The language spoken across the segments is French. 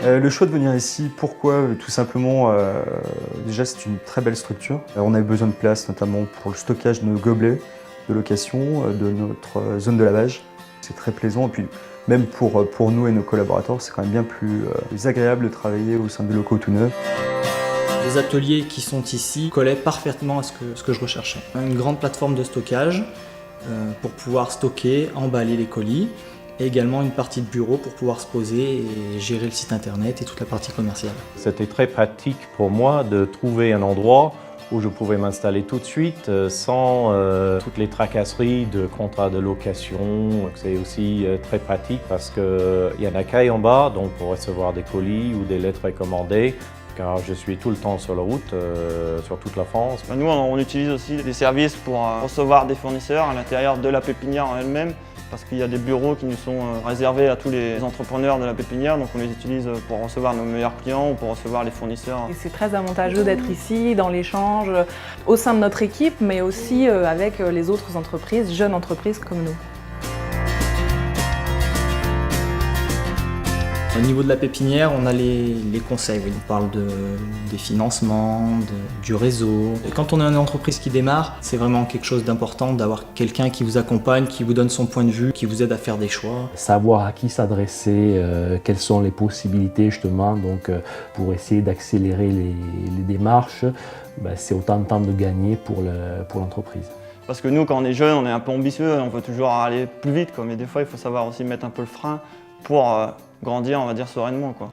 Le choix de venir ici, pourquoi? Tout simplement, déjà c'est une très belle structure. On a eu besoin de place notamment pour le stockage de nos gobelets de location, de notre zone de lavage. C'est très plaisant et puis même pour nous et nos collaborateurs, c'est quand même bien plus agréable de travailler au sein de locaux tout neufs. Les ateliers qui sont ici collaient parfaitement à ce que je recherchais. Une grande plateforme de stockage pour pouvoir stocker, emballer les colis, et également une partie de bureau pour pouvoir se poser et gérer le site internet et toute la partie commerciale. C'était très pratique pour moi de trouver un endroit où je pouvais m'installer tout de suite sans toutes les tracasseries de contrats de location. C'est aussi très pratique parce qu'il y a un accueil en bas, donc pour recevoir des colis ou des lettres recommandées, car je suis tout le temps sur la route, sur toute la France. Nous, on utilise aussi des services pour recevoir des fournisseurs à l'intérieur de la pépinière en elle-même, parce qu'il y a des bureaux qui nous sont réservés à tous les entrepreneurs de la pépinière, donc on les utilise pour recevoir nos meilleurs clients ou pour recevoir les fournisseurs. C'est très avantageux d'être ici, dans l'échange, au sein de notre équipe, mais aussi avec les autres entreprises, jeunes entreprises comme nous. Au niveau de la pépinière, on a les conseils. On parle des financements, du réseau. Et quand on est une entreprise qui démarre, c'est vraiment quelque chose d'important d'avoir quelqu'un qui vous accompagne, qui vous donne son point de vue, qui vous aide à faire des choix. Savoir à qui s'adresser, quelles sont les possibilités justement pour essayer d'accélérer les démarches, c'est autant de temps de gagner pour l'entreprise. Parce que nous, quand on est jeune, on est un peu ambitieux, on veut toujours aller plus vite, mais des fois, il faut savoir aussi mettre un peu le frein pour grandir, on va dire, sereinement, quoi.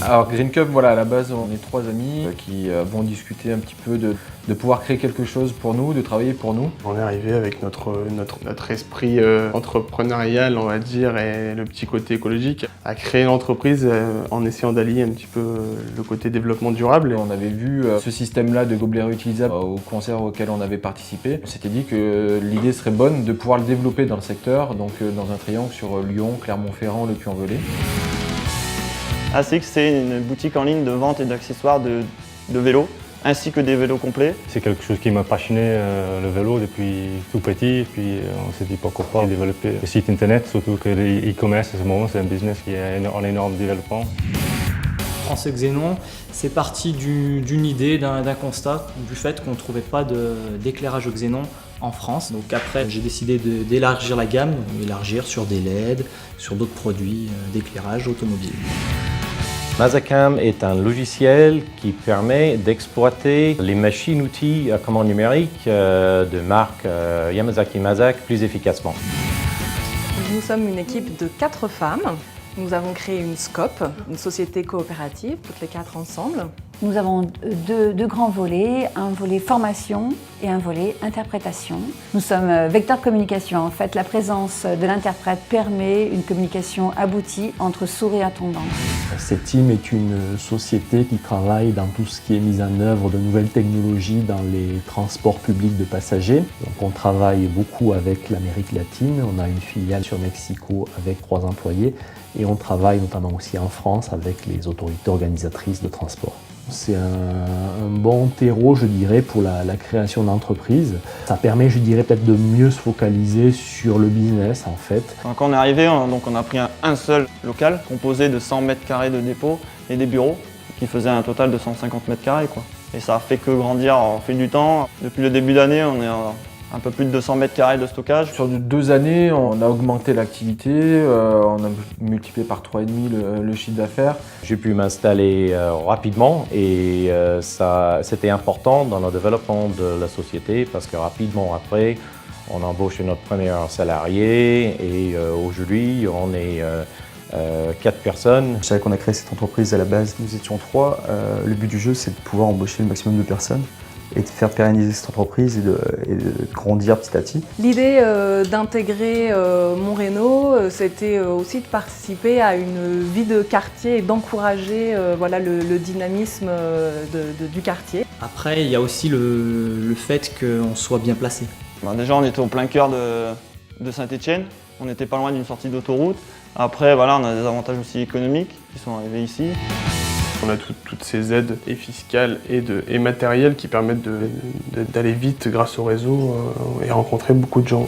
Alors Green Cup, voilà, à la base on est trois amis qui vont discuter un petit peu de pouvoir créer quelque chose pour nous, de travailler pour nous. On est arrivé avec notre esprit entrepreneurial, on va dire, et le petit côté écologique, à créer l'entreprise en essayant d'allier un petit peu le côté développement durable. On avait vu ce système-là de gobelets réutilisables au concert auquel on avait participé. On s'était dit que l'idée serait bonne de pouvoir le développer dans le secteur, donc dans un triangle sur Lyon, Clermont-Ferrand, Le Puy-en-Velay. ASICS, c'est une boutique en ligne de vente et d'accessoires de vélos, ainsi que des vélos complets. C'est quelque chose qui m'a passionné, le vélo, depuis tout petit. Puis on s'est dit pourquoi pas développer le site internet, surtout que l'e-commerce à ce moment, c'est un business qui est en énorme développement. Français Xénon, c'est parti d'une idée, d'un constat, du fait qu'on ne trouvait pas d'éclairage au xénon en France. Donc après, j'ai décidé d'élargir la gamme, élargir sur des LED, sur d'autres produits d'éclairage automobile. Mazzacam est un logiciel qui permet d'exploiter les machines-outils à commande numérique de marque Yamazaki Mazak plus efficacement. Nous sommes une équipe de 4 femmes. Nous avons créé une SCOP, une société coopérative, toutes les 4 ensemble. Nous avons deux grands volets, un volet formation et un volet interprétation. Nous sommes vecteurs de communication. En fait, la présence de l'interprète permet une communication aboutie entre sourds et attendants. Septime est une société qui travaille dans tout ce qui est mise en œuvre de nouvelles technologies dans les transports publics de passagers. Donc on travaille beaucoup avec l'Amérique latine. On a une filiale sur Mexico avec 3 employés et on travaille notamment aussi en France avec les autorités organisatrices de transport. C'est un bon terreau, je dirais, pour la création d'entreprises. Ça permet, je dirais, peut-être de mieux se focaliser sur le business, en fait. Quand on est arrivé, on a pris un seul local composé de 100 mètres carrés de dépôt et des bureaux qui faisaient un total de 150 mètres carrés, quoi. Et ça a fait que grandir au fil du temps. Depuis le début d'année, on est un peu plus de 200 mètres carrés de stockage. Sur 2 années, on a augmenté l'activité, on a multiplié par 3,5 le chiffre d'affaires. J'ai pu m'installer rapidement et c'était important dans le développement de la société parce que rapidement après, on a embauché notre premier salarié et aujourd'hui, on est 4 personnes. Je savais qu'on a créé cette entreprise à la base, nous étions 3. Le but du jeu, c'est de pouvoir embaucher le maximum de personnes et de faire pérenniser cette entreprise et de grandir petit à petit. L'idée d'intégrer Monrénault, c'était aussi de participer à une vie de quartier et d'encourager le dynamisme du quartier. Après, il y a aussi le fait qu'on soit bien placé. Déjà, on était au plein cœur de Saint-Étienne, on n'était pas loin d'une sortie d'autoroute. Après, voilà, on a des avantages aussi économiques qui sont arrivés ici. On a toutes ces aides et fiscales et matérielles qui permettent d'aller vite grâce au réseau et rencontrer beaucoup de gens.